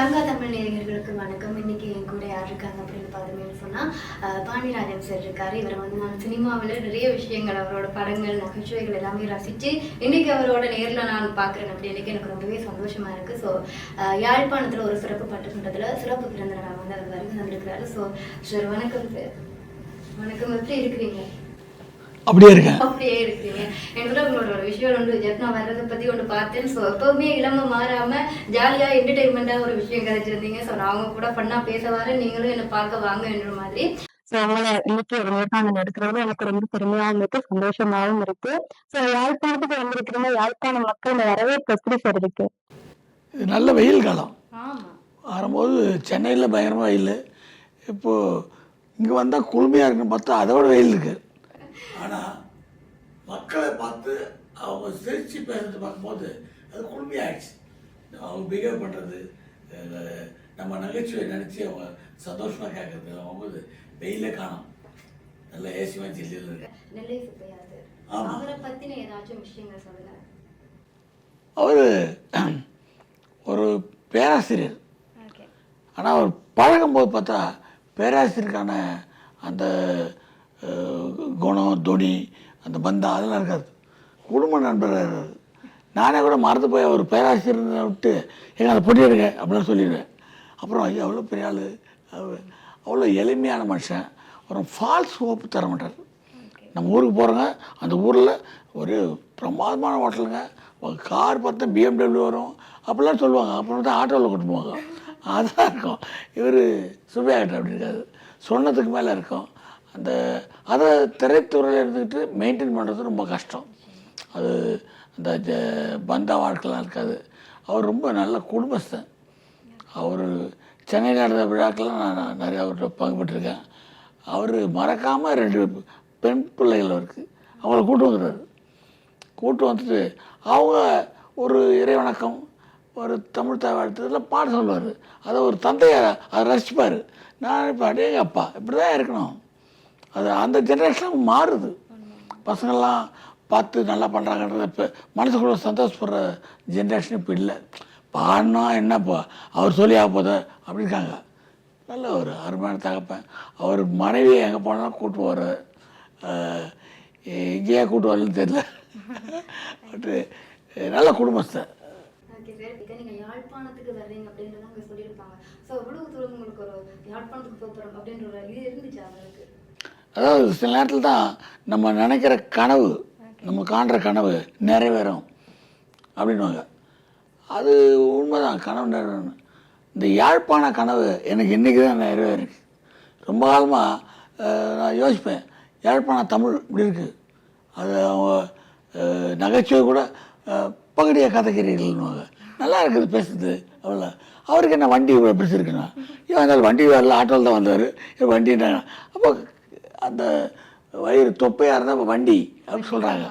கங்கா தமிழ் நேயர்களுக்கு வணக்கம். இன்னைக்கு என் கூட யார் இருக்காங்க அப்படின்னு பார்த்தீங்கன்னு சொன்னால் பாண்டியராஜன் சார் இருக்காரு. இவரை வந்து நான் சினிமாவில் நிறைய விஷயங்கள், அவரோட படங்கள், நகைச்சுவைகள் எல்லாமே ரசித்து இன்னைக்கு அவரோட நேரில் நான் பார்க்குறேன் அப்படின்னு எனக்கு ரொம்பவே சந்தோஷமா இருக்குது. ஸோ யாழ்ப்பாணத்தில் ஒரு சிறப்பு பட்டுமன்றத்தில் சிறப்பு பிறந்தநாள் வந்து அவர் வருகை வந்திருக்கிறாரு. ஸோ சார் வணக்கம் சார். வணக்கம், எப்படி இருக்கிறீங்க? அப்படியே இருக்கேன். அப்படியே இருக்கீங்க. எனக்கு உங்களோட ஒரு விஷயம் ஒன்று ஜெப்னா வர்றதை பற்றி ஒன்று பார்த்தேன். ஸோ எப்பவுமே இளமை மாறாமல் ஜாலியாக என்டர்டெயின்மெண்ட்டாக ஒரு விஷயம் கிடைச்சிருந்தீங்க. ஸோ நான் அவங்க கூட பண்ணா பேச வரேன், நீங்களும் என்னை பார்க்க வாங்க என்ற மாதிரி. ஸோ அவங்கள இன்னைக்கு ஒரு நேர்காணல் எடுக்கிறது எனக்கு ரொம்ப பெருமையாகவும் இருக்கு, சந்தோஷமாகவும் இருக்கு. ஸோ யாழ்ப்பாணத்துக்கு வந்திருக்கிறீங்க, யாழ்ப்பாண மக்கள் வரவேற்பு எப்படி சார் இருக்கு? இது நல்ல வெயில் காலம். ஆமாம், வரும்போது சென்னையில் பயங்கரமாக வெயில், இப்போது இங்கே வந்தால் குளுமையாக இருக்குன்னு பார்த்தா அதோட வெயில் இருக்குது. ஆனால் மக்களை பார்த்து அவங்க சிரித்து பேசுறது பார்க்கும்போது அது குளுமையாகிடுச்சு. அவங்க பிஹேவ் பண்ணுறது, நம்ம நகைச்சுவை நினச்சி அவங்க சந்தோஷமாக கேட்குறது போகும்போது வெயிலே காணும். நல்ல ஏசி வச்சு இருக்கு. நெல்லை சுப்பையா சார், அவரை பற்றின ஏதாச்சும் விஷயங்கள் சொல்லுங்கள். அவர் ஒரு பேராசிரியர். ஆனால் அவர் பழகும்போது பார்த்தா பேராசிரியருக்கான அந்த குணம், துணி, அந்த பந்தம் அதெல்லாம் இருக்காது. குடும்ப நண்பராக இருக்காது. நானே கூட மறந்து போய் அவர் பேராசிரியரை விட்டு எங்கே அதை பொட்டிடுங்க அப்படின்னு சொல்லிடுவேன். அப்புறம் ஐயா அவ்வளோ பெரிய ஆள், அவ்வளோ எளிமையான மனுஷன். அப்புறம் ஃபால்ஸ் ஹோப் தர மாட்டார். நம்ம ஊருக்கு போகிறோங்க, அந்த ஊரில் ஒரு பிரமாதமான ஹோட்டலுங்க, கார் பார்த்தா BMW வரும் அப்படிலாம் சொல்லுவாங்க. அப்புறம் தான் ஆட்டோவில் கொண்டு போவாங்க. அதான் இருக்கும். இவர் சுபையாகிட்ட அப்படி இருக்காது, சொன்னதுக்கு மேலே இருக்கும். அதை திரைத்துறையில் இருந்துக்கிட்டு மெயின்டைன் பண்ணுறது ரொம்ப கஷ்டம். அது அந்த பந்த வாழ்க்கைலாம் இருக்காது. அவர் ரொம்ப நல்ல குடும்பஸ்தன். அவர் சென்னையில் நடந்த விழாக்கெல்லாம் நான் நிறையா அவர்கிட்ட பங்குபட்டுருக்கேன். அவர் மறக்காமல் 2 பெண் பிள்ளைகள் அவருக்கு, அவங்கள கூட்டு வந்துடுறாரு. கூட்டு வந்துட்டு அவங்க ஒரு இறைவணக்கம், ஒரு தமிழ் தாழ்த்ததில் பாட சொல்லுவார். அதை ஒரு தந்தையை அதை ரசிப்பார். நான் இப்போ அடே அப்பா இப்படி தான் இருக்கணும். அது அந்த ஜென்ரேஷனும் மாறுது. பசங்கள்லாம் பார்த்து நல்லா பண்ணுறாங்கன்றது இப்போ மனசுக்குள்ள சந்தோஷப்படுற ஜென்ரேஷன் இப்போ இல்லை. பாடினா என்னப்போ அவர் சொல்லி ஆகப்போத அப்படி இருக்காங்க. நல்ல ஒரு அருமையான தகப்பன். அவர் மனைவியை எங்கே போனாலும் கூட்டு போகிற, எங்கேயா கூட்டு வரலன்னு தெரியல. பட்டு நல்ல குடும்பஸ்தன். நீங்கள் யாழ்ப்பாணத்துக்கு வர்றீங்க அப்படின்றத அவங்க சொல்லியிருப்பாங்க. ஸோ எவ்வளவு தூரம் உங்களுக்கு ஒரு யாழ்ப்பாணத்துக்கு போகிறோம் அப்படின்ற ஒரு இது இருந்துச்சு அவங்களுக்கு? அதாவது சில நேரத்தில் தான் நம்ம நினைக்கிற கனவு, நம்ம காண்ற கனவு நிறைவேறும் அப்படின்வாங்க. அது உண்மைதான், கனவு நிறைவேறணும். இந்த யாழ்ப்பாண கனவு எனக்கு இன்றைக்கி தான் நிறைவேறிருக்கு. ரொம்ப காலமாக நான் யோசிப்பேன், யாழ்ப்பாண தமிழ் இப்படி இருக்குது. அது அவங்க நகைச்சுவை கூட பகுதியாக கதைக்கிறீர்கள்னுவாங்க. நல்லா இருக்குது பேசுறது. அவ்வளோ அவருக்கு என்ன வண்டி பிடிச்சிருக்குண்ணா, ஏன் வந்தாலும் வண்டி வரல, ஆட்டோவில் தான் வந்தார், வண்டின்றாங்க. அப்போ அந்த வயிறு தொப்பையாக இருந்தால் வண்டி அப்படின்னு சொல்கிறாங்க.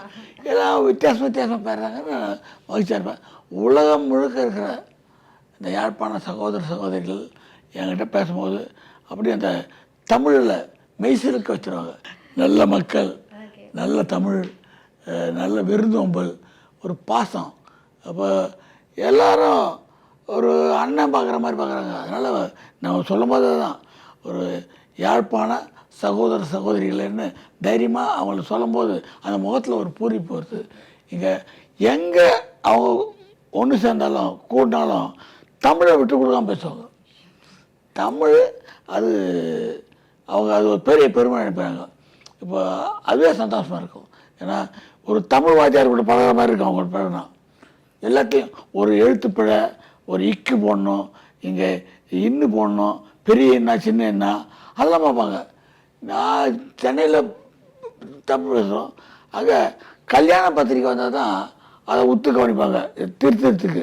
எல்லாம் வித்தியாசமாக பேசுகிறாங்க. நான் மகிழ்ச்சியாக இருப்பேன். உலகம் முழுக்க இருக்கிற இந்த யாழ்ப்பாண சகோதர சகோதரிகள் என்கிட்ட பேசும்போது அப்படி அந்த தமிழில் மெய்சிலுக்க வச்சுருவாங்க. நல்ல மக்கள், நல்ல தமிழ், நல்ல விருந்தோம்பல், ஒரு பாசம். அப்போ எல்லாரும் ஒரு அண்ணன் பார்க்குற மாதிரி பார்க்குறாங்க. அதனால் நம்ம சொல்லும் போது தான் ஒரு யாழ்ப்பாண சகோதர சகோதரிகள்னு தைரியமாக அவங்கள சொல்லும்போது அந்த முகத்தில் ஒரு பூரிப்பு வருது. இங்கே எங்கே அவங்க ஒன்று சேர்ந்தாலும் கூட்டினாலும் தமிழை விட்டு கொடுக்காமல் பேசுவாங்க. தமிழ் அது அவங்க அது ஒரு பெரிய பெருமை நினைப்பாங்க. இப்போ அதுவே சந்தோஷமாக இருக்கும். ஏன்னா ஒரு தமிழ் வாத்தியார் கூட பழகிற மாதிரி இருக்கும். அவங்க பழகினா எல்லாத்தையும் ஒரு எழுத்துப்பிழை, ஒரு இக்கு போடணும், இங்கே இன்னு போடணும், பெரிய என்ன சின்ன என்ன அதெல்லாம் பார்ப்பாங்க. நான் சென்னையில் தமிழ் பேசுகிறோம். அங்கே கல்யாண பத்திரிக்கை வந்தால் தான் அதை உத்து கவனிப்பாங்க. திருத்தத்துக்கு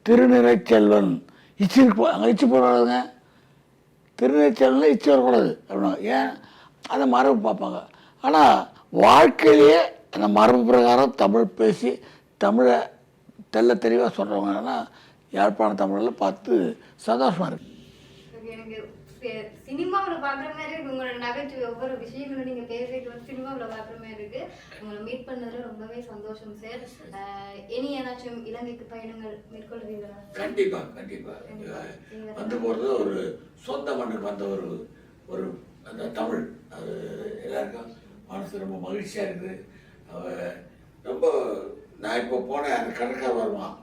திருநிறை செல்வன் இச்சு இருக்கு, அங்கே இச்சு போடாதுங்க, திருநிறை செல்வன் இச்சு வரக்கூடாது அப்படின்னா ஏன் அந்த மரபு பார்ப்பாங்க. ஆனால் வாழ்க்கையிலேயே அந்த மரபு பிரகாரம் தமிழ் பேசி தமிழை தெல்ல தெளிவாக சொல்கிறவங்கன்னா யாழ்ப்பாண தமிழில் பார்த்து சந்தோஷமாக இருக்குது. எனக்கு சினிமாவில் பார்க்குற மாதிரி இருக்கு உங்களோட நகைச்சுவை ஒவ்வொரு விஷயங்களும் நீங்கள் பேசிட்டு வந்து சினிமாவில் பார்க்குற மாதிரி இருக்கு. உங்களை மீட் பண்ணதுல ரொம்பவே சந்தோஷம் சார். இனி ஏதாச்சும் இலங்கைக்கு பயணங்கள் மேற்கொள்வீங்களா? கண்டிப்பா கண்டிப்பா. வந்து போகிறது ஒரு சொந்த மண்ணுக்கு வந்த ஒரு அந்த தமிழ் அது எல்லாருக்கும் மனசு ரொம்ப மகிழ்ச்சியாக இருக்குது. ரொம்ப நான் இப்போ போனேன் அந்த கடற்கரை வருவான்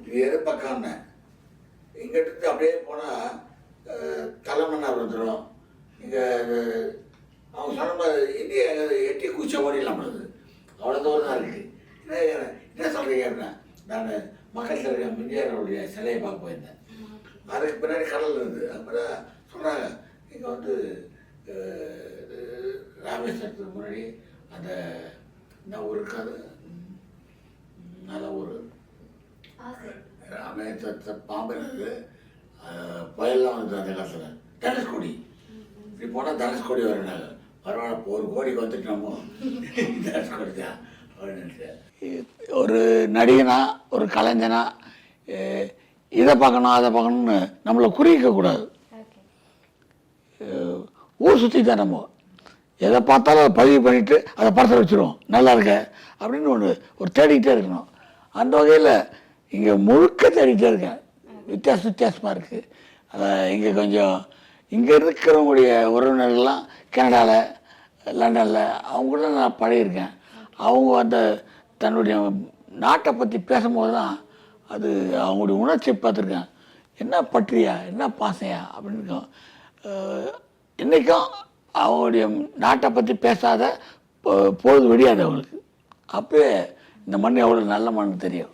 இது எது பக்கம்னு இங்கிட்டு அப்படியே போனால் தலைமன்னார் வந்துடும். இங்கே அவங்க சொன்ன மாதிரி இந்தியா எட்டி குச்ச ஓடிடலாம் பண்ணுது அவ்வளோ தூரம் தான் இருக்குது. என்ன சொல்கிறீங்க அப்படின்னா நான் மக்கள் தலைவர் எம்ஜிஆருடைய சிலையை பார்க்க போயிருந்தேன். அதுக்கு பின்னாடி கடல் இருந்தது. அப்புறம் சொல்கிறாங்க இங்கே வந்து ராமேஸ்வரத்துக்கு முன்னாடி அந்த என்ன ஊர் இருக்காது நல்ல ஊர் ராமேஸ்வரத்தை பாம்பு இருக்குது புயல்லாம் வந்து அந்த காலத்தில் தனுஷ்கோடி இப்படி போனால் தனுஷ்கோடி வரனாங்க பரவாயில்ல ஒரு கோடிக்கு வந்துட்டோமோ தனுஷ்கோடி தான் அப்படின்னு. ஒரு நடிகனா ஒரு கலைஞனா இதை பார்க்கணும் அதை பார்க்கணும்னு நம்மளை குறிக்கக்கூடாது. ஊர் சுற்றி தான் நம்ம எதை பார்த்தாலும் அதை பதிவு பண்ணிவிட்டு அதை படத்தில் வச்சுருவோம் நல்லா இருக்க அப்படின்னு ஒரு தேடிக்கிட்டே இருக்கணும். அந்த வகையில் இங்கே முழுக்க தேடிக்கிட்டே இருக்கேன். வித்தியாசமாக இருக்குது. அதை இங்கே கொஞ்சம் இங்கே இருக்கிறவங்களுடைய உறவினர்கள்லாம் கனடாவில் லண்டனில் அவங்க கூட நான் பழகியிருக்கேன். அவங்க அந்த தன்னுடைய நாட்டை பற்றி பேசும்போது தான் அது அவங்களுடைய உணர்ச்சியை பார்த்துருக்கேன். என்ன பற்றியா என்ன பாசையா அப்படின்னு இருக்கும். இன்றைக்கும் அவங்களுடைய நாட்டை பற்றி பேசாத பொழுது விடியாது அவங்களுக்கு. அப்போயே இந்த மண் எவ்வளோ நல்ல மண் தெரியும்.